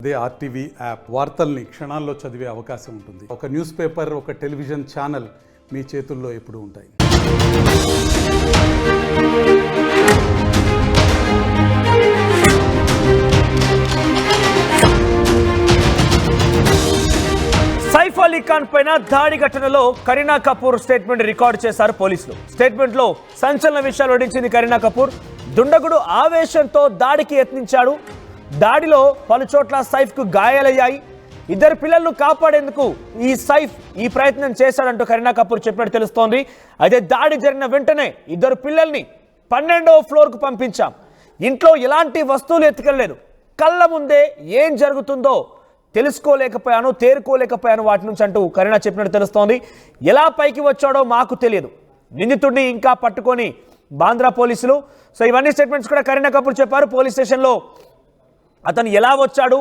అదే RTV app వార్తల్ని క్షణాల్లో చదివే అవకాశం ఉంటుంది. ఒక న్యూస్ పేపర్, ఒక టెలివిజన్ ఛానల్ మీ చేతుల్లో ఎప్పుడూ ఉంటాయి. సైఫ్ అలీ ఖాన్ పైన దాడి ఘటనలో కరీనా కపూర్ స్టేట్మెంట్ రికార్డు చేశారు పోలీసులు. స్టేట్మెంట్ లో సంచలన విషయాలు వెల్లడించింది కరీనా కపూర్. దుండగుడు ఆవేశంతో దాడికి యత్నించాడు. దాడిలో పలు చోట్ల సైఫ్ కు గాయాలయ్యాయి. ఇద్దరు పిల్లలను కాపాడేందుకు ఈ ప్రయత్నం చేశాడంటూ కరీనా కపూర్ చెప్పినట్టు తెలుస్తోంది. అయితే దాడి జరిగిన వెంటనే ఇద్దరు పిల్లల్ని 12వ ఫ్లోర్ కు పంపించాం. ఇంట్లో ఎలాంటి వస్తువులు ఎత్తుకెళ్లలేదు. కళ్ళ ముందే ఏం జరుగుతుందో తేరుకోలేకపోయాను వాటి నుంచి అంటూ కరీనా చెప్పినట్టు తెలుస్తోంది. ఎలా పైకి వచ్చాడో మాకు తెలియదు. నిందితుడిని ఇంకా పట్టుకొని బాంద్రా పోలీసులు. సో ఇవన్నీ స్టేట్మెంట్స్ కూడా కరీనా కపూర్ చెప్పారు. పోలీస్ స్టేషన్లో అతను ఎలా వచ్చాడు,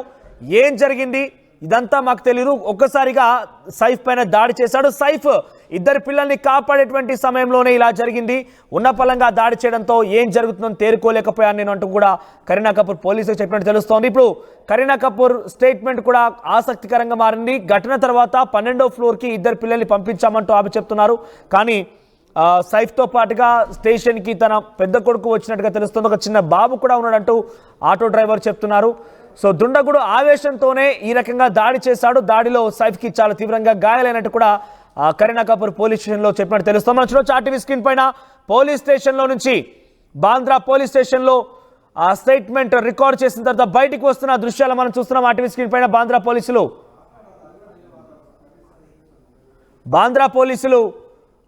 ఏం జరిగింది ఇదంతా మాకు తెలియదు. ఒక్కసారిగా సైఫ్ పైన దాడి చేశాడు. సైఫ్ ఇద్దరు పిల్లల్ని కాపాడేటువంటి సమయంలోనే ఇలా జరిగింది. ఉన్నపలంగా దాడి చేయడంతో ఏం జరుగుతుందో తేరుకోలేకపోయాను నేను అంటూ కూడా కరీనా కపూర్ పోలీసులకు చెప్పినట్టు తెలుస్తోంది. ఇప్పుడు కరీనా కపూర్ స్టేట్మెంట్ కూడా ఆసక్తికరంగా మారింది. ఘటన తర్వాత 12వ ఫ్లోర్కి ఇద్దరు పిల్లల్ని పంపించామంటూ ఆమె చెప్తున్నారు. కానీ సైఫ్తో పాటుగా స్టేషన్కి తన పెద్ద కొడుకు వచ్చినట్టుగా తెలుస్తుంది. ఒక చిన్న బాబు కూడా ఉన్నాడంటూ ఆటో డ్రైవర్ చెప్తున్నారు. సో దుండగుడు ఆవేశంతోనే ఈ రకంగా దాడి చేశాడు. దాడిలో సైఫ్కి చాలా తీవ్రంగా గాయాలైనట్టు కూడా కరీనా కపూర్ పోలీస్ స్టేషన్లో చెప్పినట్టు తెలుస్తుంది. మనం చూడొచ్చు ఆర్టీవీ స్క్రీన్ పైన పోలీస్ స్టేషన్లో నుంచి బాంద్రా పోలీస్ స్టేషన్లో ఆ స్టేట్మెంట్ రికార్డ్ చేసిన తర్వాత బయటికి వస్తున్న దృశ్యాలు మనం చూస్తున్నాం. ఆర్టీవీ స్క్రీన్ పైన బాంద్రా పోలీసులు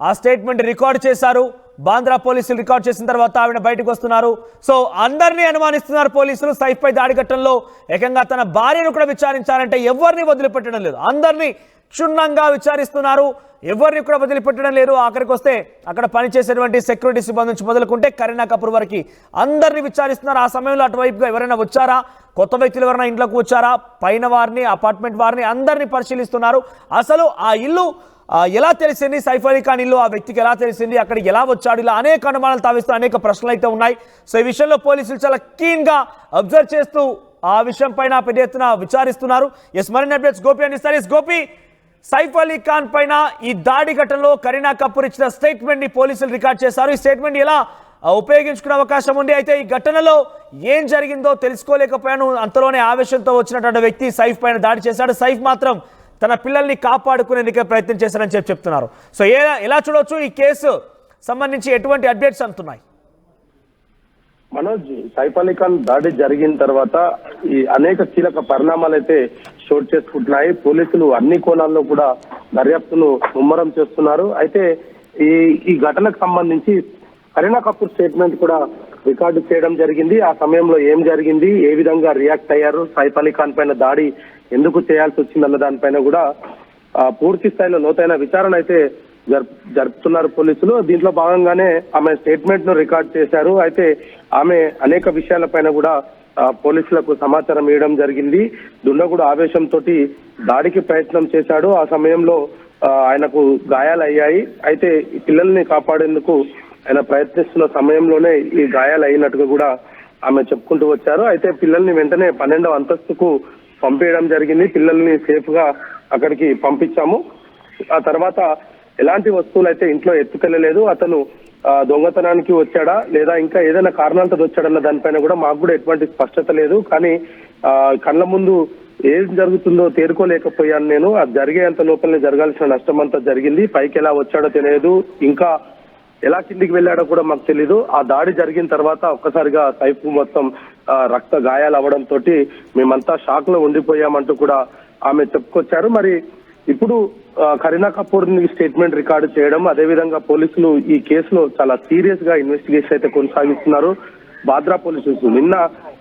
ఆ స్టేట్మెంట్ రికార్డ్ చేశారు. బాంద్రా పోలీసులు రికార్డ్ చేసిన తర్వాత ఆవిడ బయటకు వస్తున్నారు. సో అందరినీ అనుమానిస్తున్నారు పోలీసులు. సైఫ్ పై దాడి ఘటనలో ఏకంగా తన భార్యను కూడా విచారించాలంటే ఎవరిని వదిలిపెట్టడం లేదు. అందరినీ క్షుణ్ణంగా విచారిస్తున్నారు. ఎవరిని కూడా వదిలిపెట్టడం లేదు. ఆఖరికి వస్తే అక్కడ పనిచేసేటువంటి సెక్యూరిటీ సిబ్బంది నుంచి మొదలుకుంటే కరీనా కపూర్ వరకు అందరినీ విచారిస్తున్నారు. ఆ సమయంలో అటువైపుగా ఎవరైనా వచ్చారా, కొత్త వ్యక్తులు ఎవరైనా ఇంట్లోకి వచ్చారా, పైన వారిని, అపార్ట్మెంట్ వారిని అందరినీ పరిశీలిస్తున్నారు. అసలు ఆ ఇల్లు ఎలా తెలిసింది, సైఫ్ అలీ ఖాన్ ఇల్లు ఆ వ్యక్తికి ఎలా తెలిసింది, అక్కడికి ఎలా వచ్చాడు, ఇలా అనేక అనుమానాలు తావిస్తూ అనేక ప్రశ్నలు అయితే ఉన్నాయి. సో ఈ విషయంలో పోలీసులు చాలా కీన్గా అబ్జర్వ్ చేస్తూ ఆ విషయం పైన పెద్ద ఎత్తున విచారిస్తున్నారు. మరిన్ని అప్డేట్స్ గోపి అందిస్తారు. గోపి, సైఫ్ అలీ ఖాన్ పైన ఈ దాడి ఘటనలో కరీనా కపూర్ ఇచ్చిన స్టేట్మెంట్ ని పోలీసులు రికార్డ్ చేశారు. ఈ స్టేట్మెంట్ ఎలా ఉపయోగించుకునే అవకాశం ఉంది. అయితే ఈ ఘటనలో ఏం జరిగిందో తెలుసుకోలేకపోయాను, అంతలోనే ఆవేశంతో వచ్చినటువంటి వ్యక్తి సైఫ్ పైన దాడి చేశాడు. సైఫ్ మాత్రం తన పిల్లల్ని కాపాడుకునేందుకే ప్రయత్నం చేశారని చెప్తున్నారు. సో ఎలా చూడవచ్చు, ఈ కేసు సంబంధించి ఎటువంటి అప్డేట్స్ అందుతున్నాయి? మనోజ్, సైఫ్ అలీ ఖాన్ దాడి జరిగిన తర్వాత ఈ అనేక కీలక పరిణామాలు అయితే చోటు చేసుకుంటున్నాయి. పోలీసులు అన్ని కోణాల్లో కూడా దర్యాప్తును ముమ్మరం చేస్తున్నారు. అయితే ఈ ఘటనకు సంబంధించి కరీనా కపూర్ స్టేట్మెంట్ కూడా రికార్డు చేయడం జరిగింది. ఆ సమయంలో ఏం జరిగింది, ఏ విధంగా రియాక్ట్ అయ్యారు, సైఫ్ అలీ ఖాన్ పైన దాడి ఎందుకు చేయాల్సి వచ్చిందన్న దానిపైన కూడా పూర్తి స్థాయిలో లోతైన విచారణ అయితే జరుపుతున్నారు పోలీసులు. దీంట్లో భాగంగానే ఆమె స్టేట్మెంట్ ను రికార్డ్ చేశారు. అయితే ఆమె అనేక విషయాలపైన కూడా పోలీసులకు సమాచారం ఇవ్వడం జరిగింది. దుండగుడు ఆవేశంతో దాడికి ప్రయత్నం చేశాడు. ఆ సమయంలో ఆయనకు గాయాలయ్యాయి. అయితే ఈ పిల్లల్ని కాపాడేందుకు ఆయన ప్రయత్నిస్తున్న సమయంలోనే ఈ గాయాలు అయినట్టుగా కూడా ఆమె చెప్పుకుంటూ వచ్చారు. అయితే పిల్లల్ని వెంటనే 12వ అంతస్తుకు పంపించడం జరిగింది. పిల్లల్ని సేఫ్ గా అక్కడికి పంపించాము. ఆ తర్వాత ఎలాంటి వస్తువులు అయితే ఇంట్లో ఎత్తుకెళ్లలేదు. అతను దొంగతనానికి వచ్చాడా లేదా ఇంకా ఏదైనా కారణాలతో వచ్చాడన్న దానిపైన కూడా మాకు కూడా ఎటువంటి స్పష్టత లేదు. కానీ కళ్ళ ముందు ఏం జరుగుతుందో తేరుకోలేకపోయాను నేను. అది జరిగేంత లోపలనే జరగాల్సిన నష్టం అంతా జరిగింది. పైకి ఎలా వచ్చాడో తెలియదు, ఇంకా ఎలా కిందికి వెళ్ళాడో కూడా మాకు తెలీదు. ఆ దాడి జరిగిన తర్వాత ఒక్కసారిగా సైఫ్ మొత్తం రక్త గాయాలు అవ్వడంతో మేమంతా షాక్ లో ఉండిపోయామంటూ కూడా ఆమె చెప్పుకొచ్చారు. మరి ఇప్పుడు కరీనా కపూర్ ని స్టేట్మెంట్ రికార్డు చేయడం, అదేవిధంగా పోలీసులు ఈ కేసులో చాలా సీరియస్ గా ఇన్వెస్టిగేషన్ అయితే కొనసాగిస్తున్నారు. బాంద్రా పోలీసులు నిన్న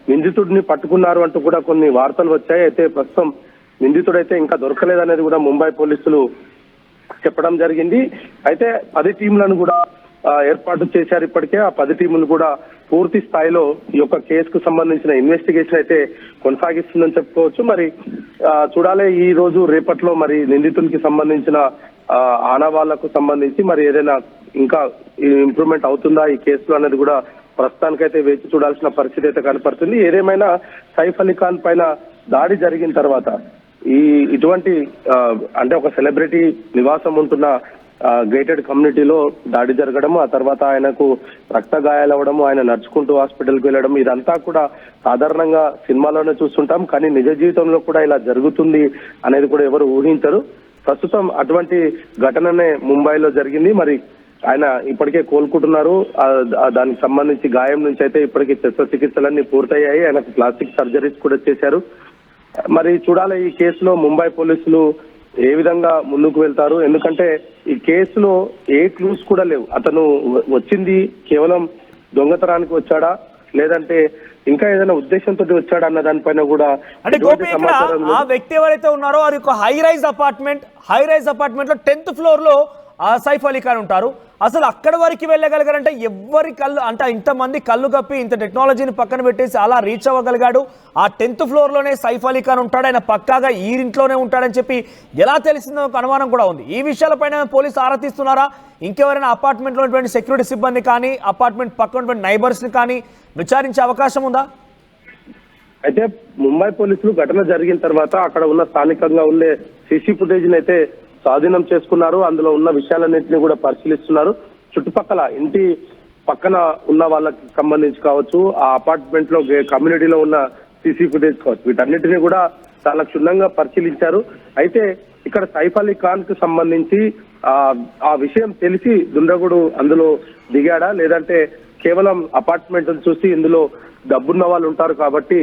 నిందితుడిని పట్టుకున్నారు అంటూ కూడా కొన్ని వార్తలు వచ్చాయి. అయితే ప్రస్తుతం నిందితుడైతే ఇంకా దొరకలేదనేది కూడా ముంబై పోలీసులు చెప్పడం జరిగింది. అయితే 10 టీంలను కూడా ఏర్పాటు చేశారు ఇప్పటికే. ఆ 10 టీములు కూడా పూర్తి స్థాయిలో ఈ యొక్క కేసుకు సంబంధించిన ఇన్వెస్టిగేషన్ అయితే కొనసాగిస్తుందని చెప్పుకోవచ్చు. మరి చూడాలి ఈ రోజు రేపట్లో మరి నిందితునికి సంబంధించిన ఆనవాళ్లకు సంబంధించి మరి ఏదైనా ఇంకా ఇంప్రూవ్మెంట్ అవుతుందా ఈ కేసులో అనేది కూడా ప్రస్తుతానికైతే వేచి చూడాల్సిన పరిస్థితి అయితే కనపడుతుంది. ఏదేమైనా సైఫ్ అలీ ఖాన్ పైన దాడి జరిగిన తర్వాత ఇటువంటి అంటే ఒక సెలబ్రిటీ నివాసం ఉంటున్న గేటెడ్ కమ్యూనిటీలో దాడి జరగడం, ఆ తర్వాత ఆయనకు రక్త గాయాలవ్వడము, ఆయన నడుచుకుంటూ హాస్పిటల్కి వెళ్ళడం, ఇదంతా కూడా సాధారణంగా సినిమాలోనే చూస్తుంటాం. కానీ నిజ జీవితంలో కూడా ఇలా జరుగుతుంది అనేది కూడా ఎవరు ఊహించరు. ప్రస్తుతం అటువంటి ఘటననే ముంబైలో జరిగింది. మరి ఆయన ఇప్పటికే కోలుకుంటున్నారు. దానికి సంబంధించి గాయం నుంచి అయితే ఇప్పటికే శస్త్రచికిత్సలన్నీ పూర్తయ్యాయి. ఆయనకు ప్లాస్టిక్ సర్జరీస్ కూడా చేశారు. మరి చూడాలి ఈ కేసులో ముంబై పోలీసులు ఏ విధంగా ముందుకు వెళ్తారు. ఎందుకంటే ఈ కేసులో ఏ క్లూస్ కూడా లేవు. అతను వచ్చింది కేవలం దొంగతనానికి వచ్చాడా, లేదంటే ఇంకా ఏదైనా ఉద్దేశంతో వచ్చాడా అన్న దానిపైన కూడా అంటే గోపి ఇక్కడ ఆ వ్యక్తి ఎవరైతే ఉన్నారో అది ఒక హై రైజ్ అపార్ట్మెంట్ లో 10th ఫ్లోర్ లో సైఫ్ అలీ ఖాన్ ఉంటారు. అసలు అక్కడి వరకు వెళ్ళగలిగారంటే ఎవరి కళ్ళు అంటే ఇంతమంది కళ్ళు కప్పి ఇంత టెక్నాలజీని పక్కన పెట్టేసి అలా రీచ్ అవ్వగలిగాడు. ఆ 10th ఫ్లోర్ లోనే సైఫ్ అలీ ఖాన్ ఉంటాడు, ఆయన పక్కాగా ఈ ఇంట్లోనే ఉంటాడని చెప్పి ఎలా తెలిసిందో ఒక అనుమానం కూడా ఉంది. ఈ విషయాలపైన పోలీసు ఆరా తీస్తున్నారా? ఇంకెవరైనా అపార్ట్మెంట్ లో ఉన్నటువంటి సెక్యూరిటీ సిబ్బంది కానీ అపార్ట్మెంట్ పక్కన ఉన్నటువంటి నైబర్స్ ని కానీ విచారించే అవకాశం ఉందా? అయితే ముంబై పోలీసులు ఘటన జరిగిన తర్వాత అక్కడ ఉన్న స్థానికంగా ఉండే సీసీ ఫుటేజ్ అయితే స్వాధీనం చేసుకున్నారు. అందులో ఉన్న విషయాలన్నింటినీ కూడా పరిశీలిస్తున్నారు. చుట్టుపక్కల ఇంటి పక్కన ఉన్న వాళ్ళకి సంబంధించి కావచ్చు, ఆ అపార్ట్మెంట్ లో కమ్యూనిటీలో ఉన్న సీసీ ఫుటేజ్ కావచ్చు, వీటన్నిటిని కూడా చాలా క్షుణ్ణంగా పరిశీలించారు. అయితే ఇక్కడ సైఫ్ అలీ ఖాన్ కు సంబంధించి ఆ విషయం తెలిసి దుండగుడు అందులో దిగాడా, లేదంటే కేవలం అపార్ట్మెంట్ చూసి ఇందులో డబ్బున్న వాళ్ళు ఉంటారు కాబట్టి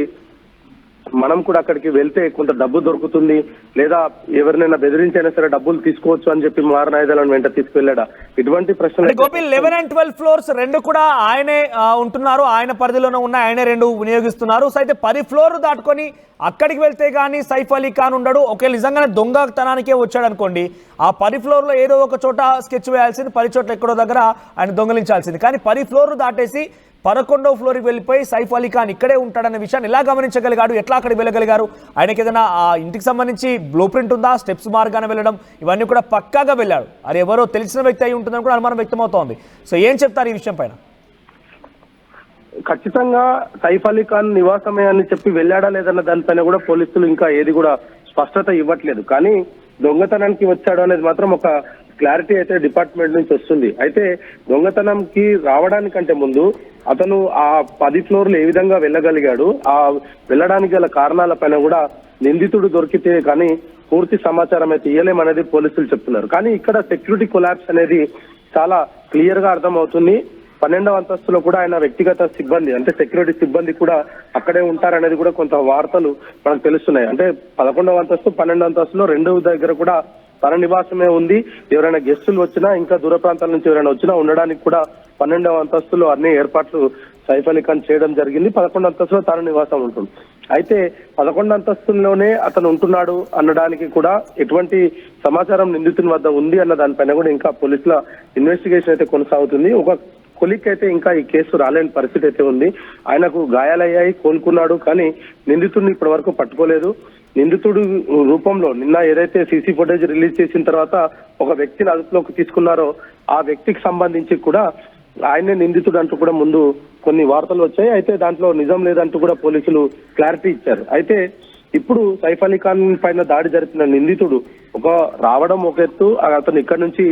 మనం కూడా అక్కడికి వెళ్తే కొంత డబ్బు దొరుకుతుంది, లేదా ఎవరినైనా బెదిరించైనా సరే డబ్బులు తీసుకోవచ్చు అని చెప్పి మారణాయుధాలను వెంట తీసుకెళ్లాడా, ఇటువంటి ప్రశ్నలు. గోపి 11 and 12 ఫ్లోర్స్ రెండు కూడా ఆయనే ఉంటున్నారు, ఆయన పరిధిలోనే ఉన్న ఆయనే రెండు వినియోగిస్తున్నారు. సో అయితే 10 ఫ్లోర్లు దాటుకొని అక్కడికి వెళ్తే గానీ సైఫ్ అలీ ఖాన్ ఉండడు. ఒకవేళ నిజంగానే దొంగతనానికే వచ్చాడు అనుకోండి, ఆ 10 ఫ్లోర్లో ఏదో ఒక చోట స్కెచ్ వేయాల్సింది, 10 చోట్ల ఎక్కడో దగ్గర ఆయన దొంగలించాల్సింది. కానీ 10 ఫ్లోర్లు దాటేసి 11వ ఫ్లోర్కి వెళ్ళిపోయి సైఫ్ అలీ ఖాన్ ఇక్కడే ఉంటాడన్న విషయాన్ని ఎలా గమనించగలిగాడు, ఎట్లా అక్కడికి వెళ్ళగలిగారు? ఆయనకి ఏదైనా ఆ ఇంటికి సంబంధించి బ్లూ ప్రింట్ ఉందా, స్టెప్స్ మార్గాన వెళ్ళడం, ఇవన్నీ కూడా పక్కాగా వెళ్ళాడు. అది ఎవరో తెలిసిన వ్యక్తి అయి ఉంటుందని కూడా అనుమానం వ్యక్తమవుతోంది. సో ఏం చెప్తారు ఈ విషయం పైన? ఖచ్చితంగా సైఫ్ అలీ ఖాన్ నివాసమే అని చెప్పి వెళ్ళాడా లేదన్న దానిపైన కూడా పోలీసులు ఇంకా ఏది కూడా స్పష్టత ఇవ్వట్లేదు. కానీ దొంగతనానికి వచ్చాడు అనేది మాత్రం ఒక క్లారిటీ అయితే డిపార్ట్మెంట్ నుంచి వస్తుంది. అయితే దొంగతనంకి రావడానికంటే ముందు అతను ఆ 10 ఫ్లోర్లు ఏ విధంగా వెళ్ళగలిగాడు, ఆ వెళ్ళడానికి గల కారణాలపైన కూడా నిందితుడు దొరికితే కానీ పూర్తి సమాచారం అయితే ఇయ్యలేమనేది పోలీసులు చెప్తున్నారు. కానీ ఇక్కడ సెక్యూరిటీ కొలాప్స్ అనేది చాలా క్లియర్ గా అర్థమవుతుంది. 12వ అంతస్తులో కూడా ఆయన వ్యక్తిగత సిబ్బంది అంటే సెక్యూరిటీ సిబ్బంది కూడా అక్కడే ఉంటారనేది కూడా కొంత వార్తలు మనకు తెలుస్తున్నాయి. అంటే 11వ అంతస్తు 12వ అంతస్తులో రెండవ దగ్గర కూడా తన నివాసమే ఉంది. ఎవరైనా గెస్టులు వచ్చినా, ఇంకా దూర ప్రాంతాల నుంచి ఎవరైనా వచ్చినా ఉండడానికి కూడా 12వ అంతస్తులో అన్ని ఏర్పాట్లు సైఫ్ అలీ ఖాన్ చేయడం జరిగింది. 11వ అంతస్తులో తన నివాసం ఉంటుంది. అయితే 11వ అంతస్తులోనే అతను ఉంటున్నాడు అనడానికి కూడా ఎటువంటి సమాచారం నిందితుని వద్ద ఉంది అన్న దానిపైన కూడా ఇంకా పోలీసుల ఇన్వెస్టిగేషన్ అయితే కొనసాగుతుంది. ఒక కొలిక్ అయితే ఇంకా ఈ కేసు రాలేని పరిస్థితి అయితే ఉంది. ఆయనకు గాయాలయ్యాయి, కోలుకున్నాడు, కానీ నిందితుడిని ఇప్పటి వరకు పట్టుకోలేదు. నిందితుడు రూపంలో నిన్న ఏదైతే సీసీ ఫుటేజ్ రిలీజ్ చేసిన తర్వాత ఒక వ్యక్తిని అదుపులోకి తీసుకున్నారో ఆ వ్యక్తికి సంబంధించి కూడా ఆయనే నిందితుడు అంటూ కూడా ముందు కొన్ని వార్తలు వచ్చాయి. అయితే దాంట్లో నిజం లేదంటూ కూడా పోలీసులు క్లారిటీ ఇచ్చారు. అయితే ఇప్పుడు సైఫ్ అలీ ఖాన్ పైన దాడి జరిపిన నిందితుడు రావడం ఒక ఎత్తు, అతను ఇక్కడ నుంచి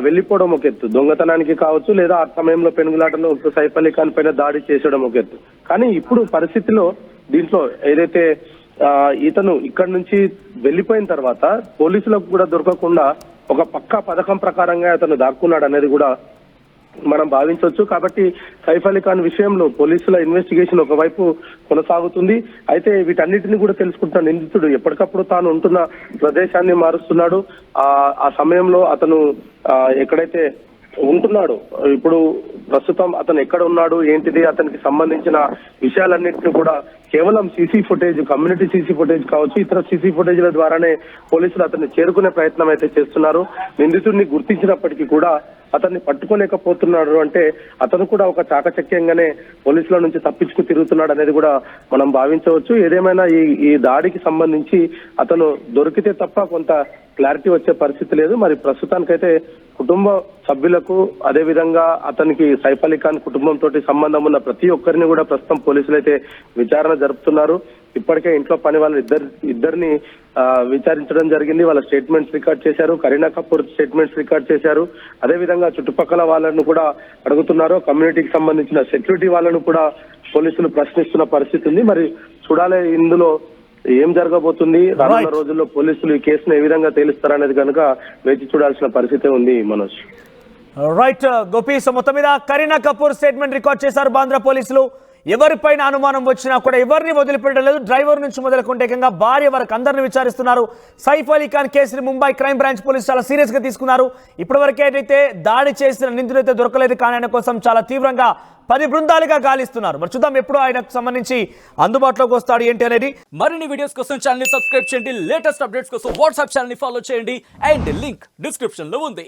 వెళ్లిపోవడం ఒక ఎత్తు, దొంగతనానికి కావచ్చు లేదా ఆ సమయంలో పెనుగులాటలో సైఫ్ అలీ ఖాన్ పైన దాడి చేసడం ఒక ఎత్తు. కానీ ఇప్పుడు పరిస్థితిలో దీంట్లో ఏదైతే ఇతను ఇక్కడ నుంచి వెళ్లిపోయిన తర్వాత పోలీసులకు కూడా దొరకకుండా ఒక పక్కా పథకం ప్రకారంగా అతను దాక్కున్నాడు అనేది కూడా మనం భావించవచ్చు. కాబట్టి సైఫ్ అలీ ఖాన్ విషయంలో పోలీసుల ఇన్వెస్టిగేషన్ ఒకవైపు కొనసాగుతుంది. అయితే వీటన్నిటిని కూడా తెలుసుకుంటున్న నిందితుడు ఎప్పటికప్పుడు తాను ఉంటున్న ప్రదేశాన్ని మారుస్తున్నాడు. ఆ సమయంలో అతను ఎక్కడైతే ఉంటున్నాడు, ఇప్పుడు ప్రస్తుతం అతను ఎక్కడ ఉన్నాడు, ఏంటిది, అతనికి సంబంధించిన విషయాలన్నింటినీ కూడా కేవలం CC footage, community CC footage కావచ్చు, ఇతర సీసీ ఫుటేజ్ల ద్వారానే పోలీసులు అతన్ని చేరుకునే ప్రయత్నం అయితే చేస్తున్నారు. నిందితుడిని గుర్తించినప్పటికీ కూడా అతన్ని పట్టుకోలేకపోతున్నాడు. అంటే అతను కూడా ఒక చాకచక్యంగానే పోలీసుల నుంచి తప్పించుకు తిరుగుతున్నాడు అనేది కూడా మనం భావించవచ్చు. ఏదేమైనా ఈ దాడికి సంబంధించి అతను దొరికితే తప్ప కొంత క్లారిటీ వచ్చే పరిస్థితి లేదు. మరి ప్రస్తుతానికైతే కుటుంబ సభ్యులకు, అదే విధంగా అతనికి సైఫ్ అలీ ఖాన్ కుటుంబంతో సంబంధం ఉన్న ప్రతి ఒక్కరిని కూడా ప్రస్తుతం పోలీసులు అయితే విచారణ జరుపుతున్నారు. ఇప్పటికే ఇంట్లో పని వాళ్ళ ఇద్దరిని విచారించడం జరిగింది. వాళ్ళ స్టేట్మెంట్స్ రికార్డ్ చేశారు. కరీనా కపూర్ స్టేట్మెంట్స్ రికార్డ్ చేశారు. అదే విధంగా చుట్టుపక్కల వాళ్ళను కూడా అడుగుతున్నారు. కమ్యూనిటీకి సంబంధించిన సెక్యూరిటీ వాళ్ళను కూడా పోలీసులు ప్రశ్నిస్తున్న పరిస్థితి ఉంది. మరి చూడాలి ఇందులో ఏం జరగబోతుంది. రానున్న రోజుల్లో పోలీసులు ఈ కేసును ఏ విధంగా తేలుస్తారనేది కనుక వేచి చూడాల్సిన పరిస్థితి ఉంది మనోజ్. రైట్ గోపి, సో మొత్తం మీద కరీనా కపూర్ స్టేట్మెంట్ రికార్డ్ చేశారు బాంద్రా పోలీసులు. ఎవరిపైన అనుమానం వచ్చినా కూడా ఎవరిని వదిలిపెట్టడం లేదు. డ్రైవర్ నుంచి మొదలుకుంటే ఏకంగా భార్య వరకు అందరిని విచారిస్తున్నారు. సైఫ్ అలీ ఖాన్ కేసుని ముంబై క్రైమ్ బ్రాంచ్ పోలీసు చాలా సీరియస్ గా తీసుకున్నారు. ఇప్పటివరకు ఏదైతే దాడి చేసిన నిందితుడైతే దొరకలేదు, కానీ ఆయన కోసం చాలా తీవ్రంగా 10 బృందాలుగా గాలిస్తున్నారు. మరి చూద్దాం ఎప్పుడు ఆయనకు సంబంధించి అందుబాటులోకి వస్తాడు ఏంటి అనేది. మరిన్ని వీడియోస్ కోసం ఛానల్ ని సబ్స్క్రైబ్ చేయండి. లేటెస్ట్ అప్డేట్స్ కోసం వాట్సాప్ ఛానల్ ని ఫాలో చేయండి. అండ్ లింక్ డిస్క్రిప్షన్ లో ఉంది.